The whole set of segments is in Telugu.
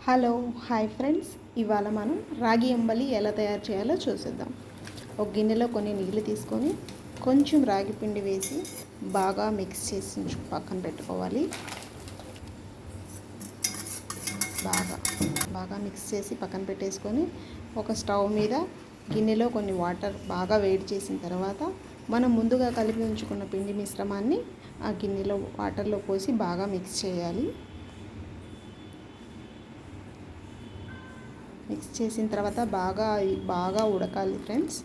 హలో హాయ్ ఫ్రెండ్స్, ఇవాళ మనం రాగి అంబలి ఎలా తయారు చేయాలో చూసేద్దాం. ఒక గిన్నెలో కొన్ని నీళ్ళు తీసుకొని కొంచెం రాగి పిండి వేసి బాగా మిక్స్ చేసి పక్కన పెట్టుకోవాలి. బాగా మిక్స్ చేసి పక్కన పెట్టేసుకొని ఒక స్టవ్ మీద గిన్నెలో కొన్ని వాటర్ బాగా వేడి చేసిన తర్వాత మనం ముందుగా కలిపి ఉంచుకున్న పిండి మిశ్రమాన్ని ఆ గిన్నెలో వాటర్లో పోసి బాగా మిక్స్ చేయాలి. మిక్స్ చేసిన తర్వాత బాగా ఉడకాలి ఫ్రెండ్స్.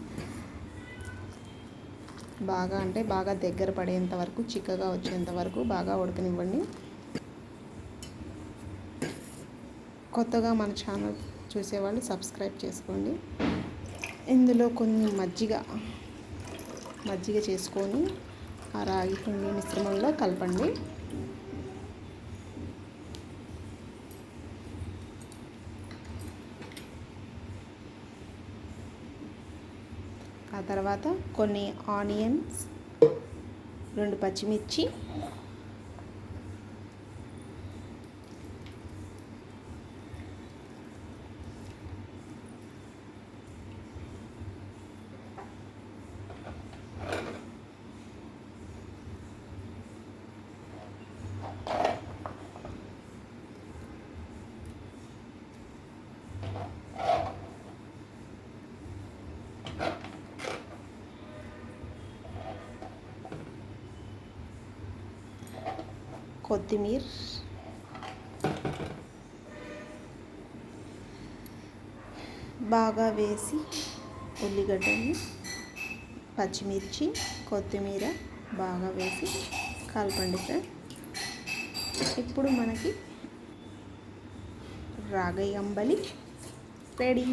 బాగా దగ్గర పడేంత వరకు, చిక్కగా వచ్చేంత వరకు బాగా ఉడకనివ్వండి. కొత్తగా మన ఛానల్ చూసేవాళ్ళు సబ్స్క్రైబ్ చేసుకోండి. ఇందులో కొన్ని మజ్జిగ చేసుకొని ఆ రాగి పిండి మిశ్రమంలో కలపండి. ఆ తర్వాత కొన్ని ఆనియన్స్, 2 పచ్చిమిర్చి, కొత్తిమీర, బాగా వేసి ఉల్లిగడ్డలు, పచ్చిమిర్చి, కొత్తిమీర బాగా వేసి కలపండి ఫ్రెండ్. ఇప్పుడు మనకి రాగి అంబలి రెడీ.